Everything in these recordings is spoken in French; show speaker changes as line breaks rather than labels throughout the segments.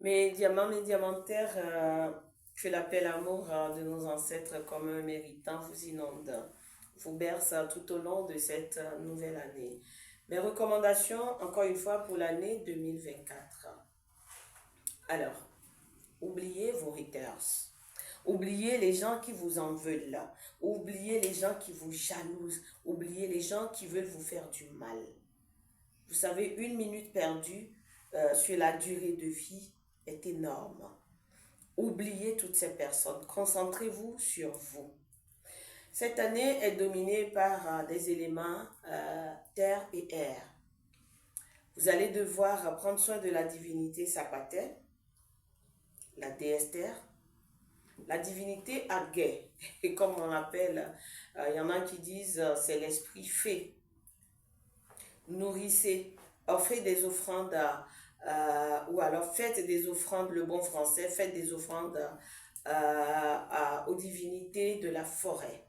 Mes diamants, mes diamantaires, que l'appel amour de nos ancêtres comme un méritant vous inonde, vous berce tout au long de cette nouvelle année. Mes recommandations, encore une fois, pour l'année 2024. Alors, oubliez vos haters. Oubliez les gens qui vous en veulent. Oubliez les gens qui vous jalousent. Oubliez les gens qui veulent vous faire du mal. Vous savez, une minute perdue sur la durée de vie est énorme. Oubliez toutes ces personnes. Concentrez-vous sur vous. Cette année est dominée par des éléments terre et air. Vous allez devoir prendre soin de la divinité Sapatelle, la déesse terre, la divinité Agé, et comme on l'appelle, il y en a qui disent c'est l'esprit fée. Nourrissez, offrez des offrandes, ou alors faites des offrandes, le bon français, faites des offrandes aux divinités de la forêt.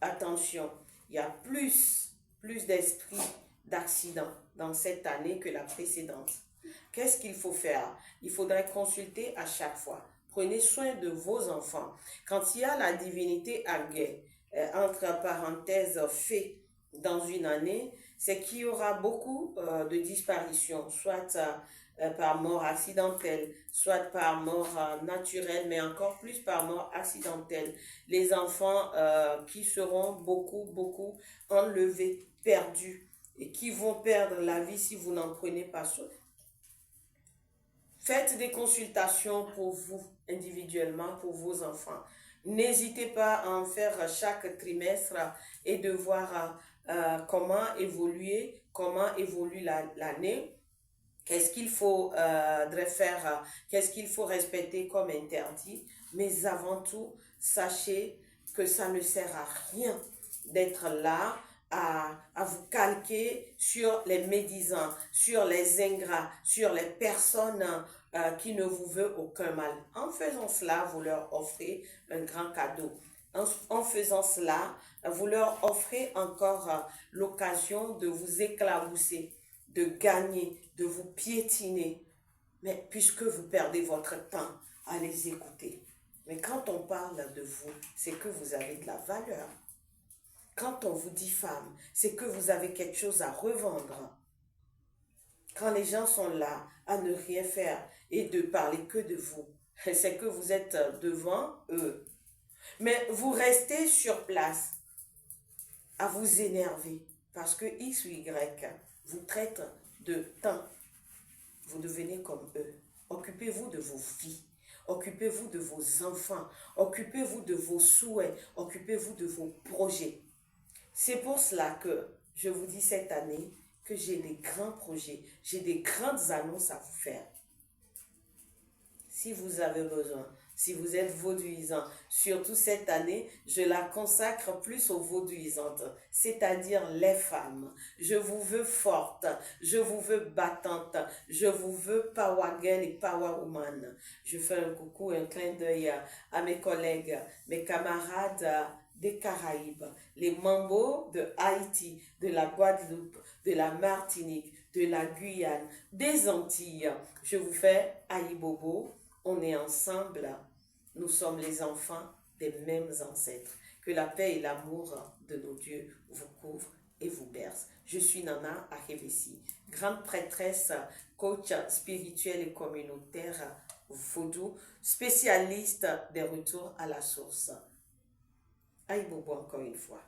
Attention, il y a plus d'esprit d'accident dans cette année que la précédente. Qu'est-ce qu'il faut faire? Il faudrait consulter à chaque fois. Prenez soin de vos enfants. Quand il y a la divinité Agé, entre parenthèses, fée, dans une année, c'est qu'il y aura beaucoup de disparitions, soit par mort accidentelle, soit par mort naturelle, mais encore plus par mort accidentelle. Les enfants qui seront beaucoup enlevés, perdus, et qui vont perdre la vie si vous n'en prenez pas soin. Faites des consultations pour vous, individuellement, pour vos enfants. N'hésitez pas à en faire chaque trimestre et de voir comment évolue l'année. Qu'est-ce qu'il faut faire, qu'est-ce qu'il faut respecter comme interdit. Mais avant tout, sachez que ça ne sert à rien d'être là à vous calquer sur les médisants, sur les ingrats, sur les personnes qui ne vous veulent aucun mal. En faisant cela, vous leur offrez un grand cadeau. En faisant cela, vous leur offrez encore l'occasion de vous éclabousser, de gagner, de vous piétiner. Mais puisque vous perdez votre temps à les écouter. Mais quand on parle de vous, c'est que vous avez de la valeur. Quand on vous diffame, c'est que vous avez quelque chose à revendre. Quand les gens sont là à ne rien faire et de parler que de vous, c'est que vous êtes devant eux. Mais vous restez sur place à vous énerver parce que X ou Y vous traite de temps. Vous devenez comme eux. Occupez-vous de vos vies. Occupez-vous de vos enfants. Occupez-vous de vos souhaits. Occupez-vous de vos projets. C'est pour cela que je vous dis cette année que j'ai des grands projets, j'ai des grandes annonces à vous faire. Si vous avez besoin, si vous êtes vauduisant, surtout cette année, je la consacre plus aux vauduisantes, c'est-à-dire les femmes. Je vous veux forte, je vous veux battante, je vous veux power girl et power woman. Je fais un coucou, un clin d'œil à mes collègues, mes camarades des Caraïbes, les Mambos de Haïti, de la Guadeloupe, de la Martinique, de la Guyane, des Antilles. Je vous fais Aïbobo. On est ensemble, nous sommes les enfants des mêmes ancêtres. Que la paix et l'amour de nos dieux vous couvrent et vous bercent. Je suis Nana Ahevesi, grande prêtresse, coach spirituel et communautaire vaudou, spécialiste des retours à la source. Aïe Bobo encore une fois.